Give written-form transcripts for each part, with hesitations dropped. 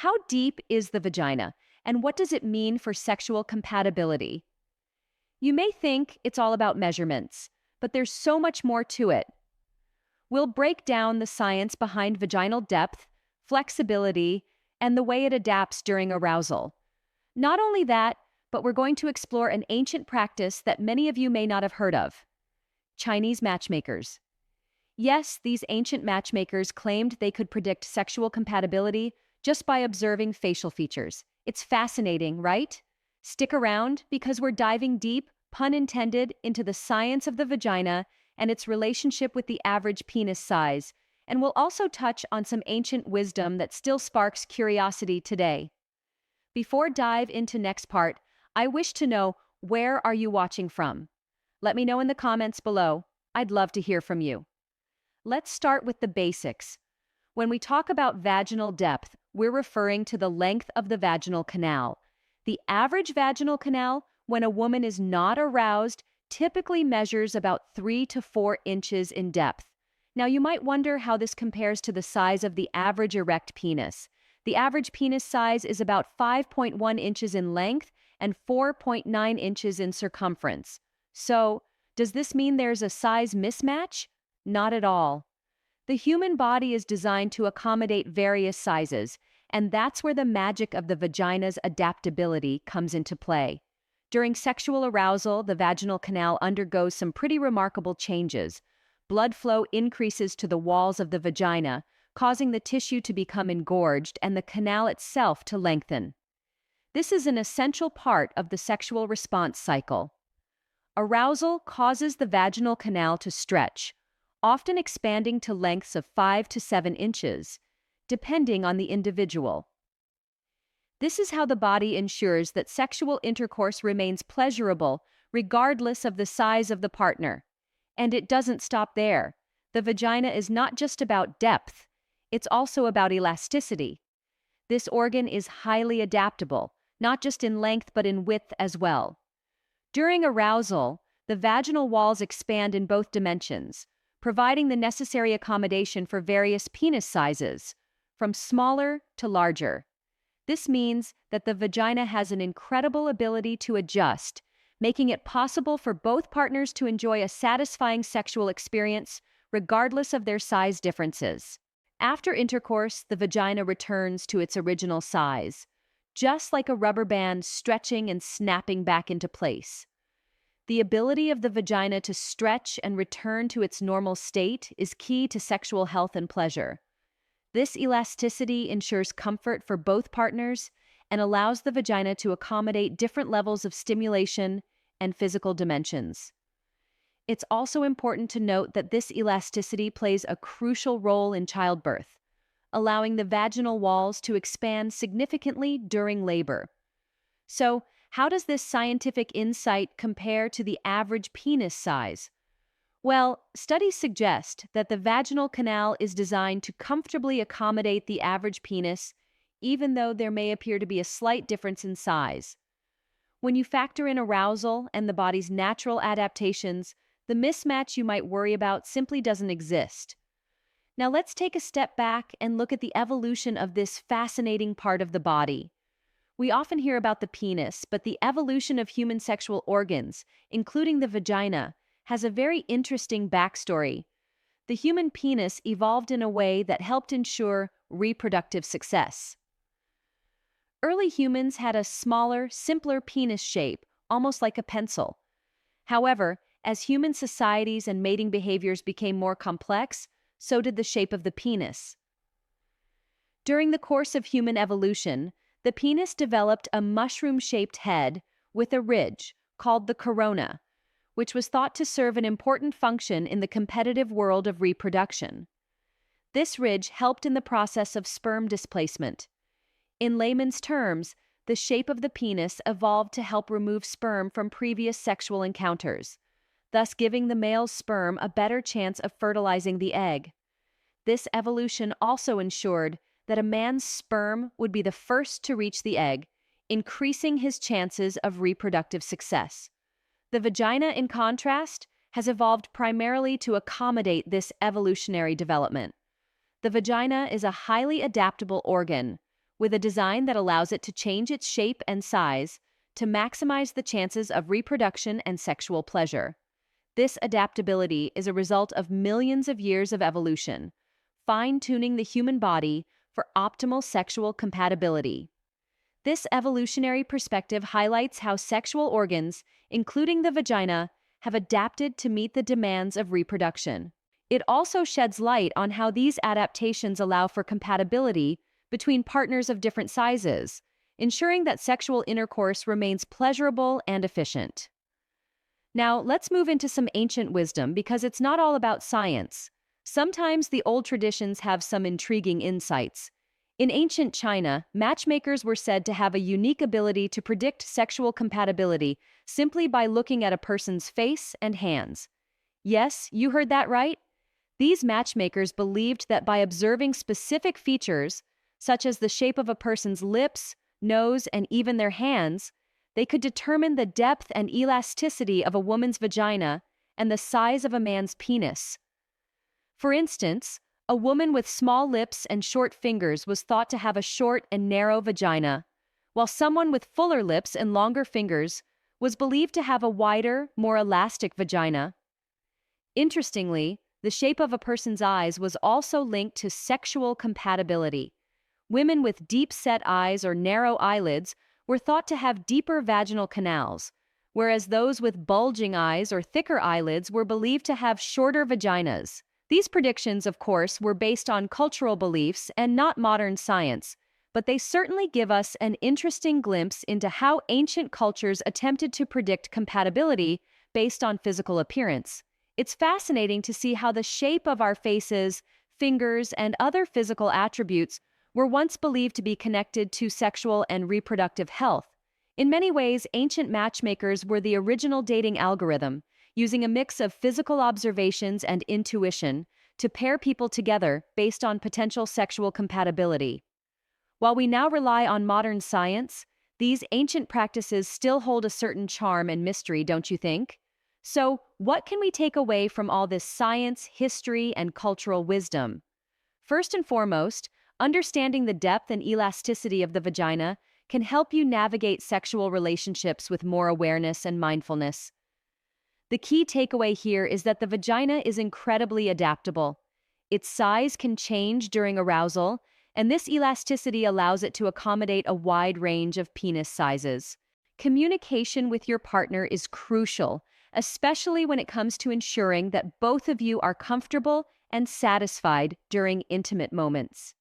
How deep is the vagina, and what does it mean for sexual compatibility? You may think it's all about measurements, but there's so much more to it. We'll break down the science behind vaginal depth, flexibility, and the way it adapts during arousal. Not only that, but we're going to explore an ancient practice that many of you may not have heard of: Chinese matchmakers. Yes, these ancient matchmakers claimed they could predict sexual compatibility just by observing facial features. It's fascinating, right? Stick around because we're diving deep, pun intended, into the science of the vagina and its relationship with the average penis size, and we'll also touch on some ancient wisdom that still sparks curiosity today. Before dive into next part, I wish to know, where are you watching from? Let me know in the comments below. I'd love to hear from you. Let's start with the basics. When we talk about vaginal depth, we're referring to the length of the vaginal canal. The average vaginal canal, when a woman is not aroused, typically measures about 3 to 4 inches in depth. Now, you might wonder how this compares to the size of the average erect penis. The average penis size is about 5.1 inches in length and 4.9 inches in circumference. So, does this mean there's a size mismatch? Not at all. The human body is designed to accommodate various sizes, and that's where the magic of the vagina's adaptability comes into play. During sexual arousal, the vaginal canal undergoes some pretty remarkable changes. Blood flow increases to the walls of the vagina, causing the tissue to become engorged and the canal itself to lengthen. This is an essential part of the sexual response cycle. Arousal causes the vaginal canal to stretch, often expanding to lengths of 5 to 7 inches, depending on the individual. This is how the body ensures that sexual intercourse remains pleasurable regardless of the size of the partner. And it doesn't stop there. The vagina is not just about depth, it's also about elasticity. This organ is highly adaptable, not just in length but in width as well. During arousal, the vaginal walls expand in both dimensions, providing the necessary accommodation for various penis sizes, from smaller to larger. This means that the vagina has an incredible ability to adjust, making it possible for both partners to enjoy a satisfying sexual experience regardless of their size differences. After intercourse, the vagina returns to its original size, just like a rubber band stretching and snapping back into place. The ability of the vagina to stretch and return to its normal state is key to sexual health and pleasure. This elasticity ensures comfort for both partners and allows the vagina to accommodate different levels of stimulation and physical dimensions. It's also important to note that this elasticity plays a crucial role in childbirth, allowing the vaginal walls to expand significantly during labor. So, how does this scientific insight compare to the average penis size? Well, studies suggest that the vaginal canal is designed to comfortably accommodate the average penis, even though there may appear to be a slight difference in size. When you factor in arousal and the body's natural adaptations, the mismatch you might worry about simply doesn't exist. Now let's take a step back and look at the evolution of this fascinating part of the body. We often hear about the penis, but the evolution of human sexual organs, including the vagina, has a very interesting backstory. The human penis evolved in a way that helped ensure reproductive success. Early humans had a smaller, simpler penis shape, almost like a pencil. However, as human societies and mating behaviors became more complex, so did the shape of the penis. During the course of human evolution, the penis developed a mushroom-shaped head with a ridge called the corona, which was thought to serve an important function in the competitive world of reproduction. This ridge helped in the process of sperm displacement. In layman's terms, the shape of the penis evolved to help remove sperm from previous sexual encounters, thus giving the male's sperm a better chance of fertilizing the egg. This evolution also ensured that a man's sperm would be the first to reach the egg, increasing his chances of reproductive success. The vagina, in contrast, has evolved primarily to accommodate this evolutionary development. The vagina is a highly adaptable organ, with a design that allows it to change its shape and size to maximize the chances of reproduction and sexual pleasure. This adaptability is a result of millions of years of evolution, fine-tuning the human body for optimal sexual compatibility. This evolutionary perspective highlights how sexual organs, including the vagina, have adapted to meet the demands of reproduction. It also sheds light on how these adaptations allow for compatibility between partners of different sizes, ensuring that sexual intercourse remains pleasurable and efficient. Now, let's move into some ancient wisdom because it's not all about science. Sometimes the old traditions have some intriguing insights. In ancient China, matchmakers were said to have a unique ability to predict sexual compatibility simply by looking at a person's face and hands. Yes, you heard that right. These matchmakers believed that by observing specific features, such as the shape of a person's lips, nose, and even their hands, they could determine the depth and elasticity of a woman's vagina and the size of a man's penis. For instance, a woman with small lips and short fingers was thought to have a short and narrow vagina, while someone with fuller lips and longer fingers was believed to have a wider, more elastic vagina. Interestingly, the shape of a person's eyes was also linked to sexual compatibility. Women with deep-set eyes or narrow eyelids were thought to have deeper vaginal canals, whereas those with bulging eyes or thicker eyelids were believed to have shorter vaginas. These predictions, of course, were based on cultural beliefs and not modern science, but they certainly give us an interesting glimpse into how ancient cultures attempted to predict compatibility based on physical appearance. It's fascinating to see how the shape of our faces, fingers, and other physical attributes were once believed to be connected to sexual and reproductive health. In many ways, ancient matchmakers were the original dating algorithm, using a mix of physical observations and intuition to pair people together based on potential sexual compatibility. While we now rely on modern science, these ancient practices still hold a certain charm and mystery, don't you think? So, what can we take away from all this science, history, and cultural wisdom? First and foremost, understanding the depth and elasticity of the vagina can help you navigate sexual relationships with more awareness and mindfulness. The key takeaway here is that the vagina is incredibly adaptable. Its size can change during arousal, and this elasticity allows it to accommodate a wide range of penis sizes. Communication with your partner is crucial, especially when it comes to ensuring that both of you are comfortable and satisfied during intimate moments.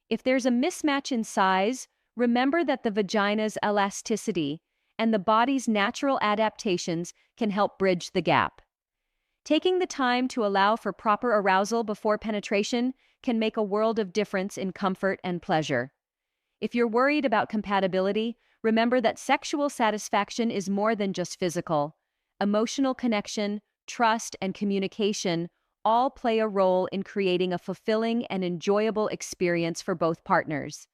If there's a mismatch in size, remember that the vagina's elasticity and the body's natural adaptations can help bridge the gap. Taking the time to allow for proper arousal before penetration can make a world of difference in comfort and pleasure. If you're worried about compatibility, remember that sexual satisfaction is more than just physical. Emotional connection, trust, and communication all play a role in creating a fulfilling and enjoyable experience for both partners.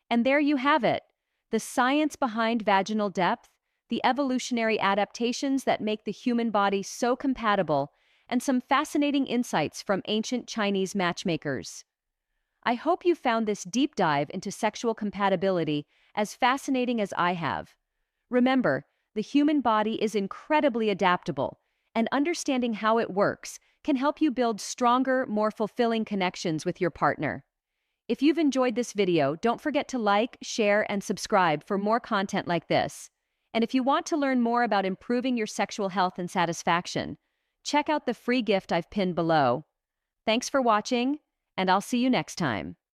And there you have it, the science behind vaginal depth, the evolutionary adaptations that make the human body so compatible, and some fascinating insights from ancient Chinese matchmakers. I hope you found this deep dive into sexual compatibility as fascinating as I have. Remember, the human body is incredibly adaptable, and understanding how it works can help you build stronger, more fulfilling connections with your partner. If you've enjoyed this video, don't forget to like, share, and subscribe for more content like this. And if you want to learn more about improving your sexual health and satisfaction, check out the free gift I've pinned below. Thanks for watching, and I'll see you next time.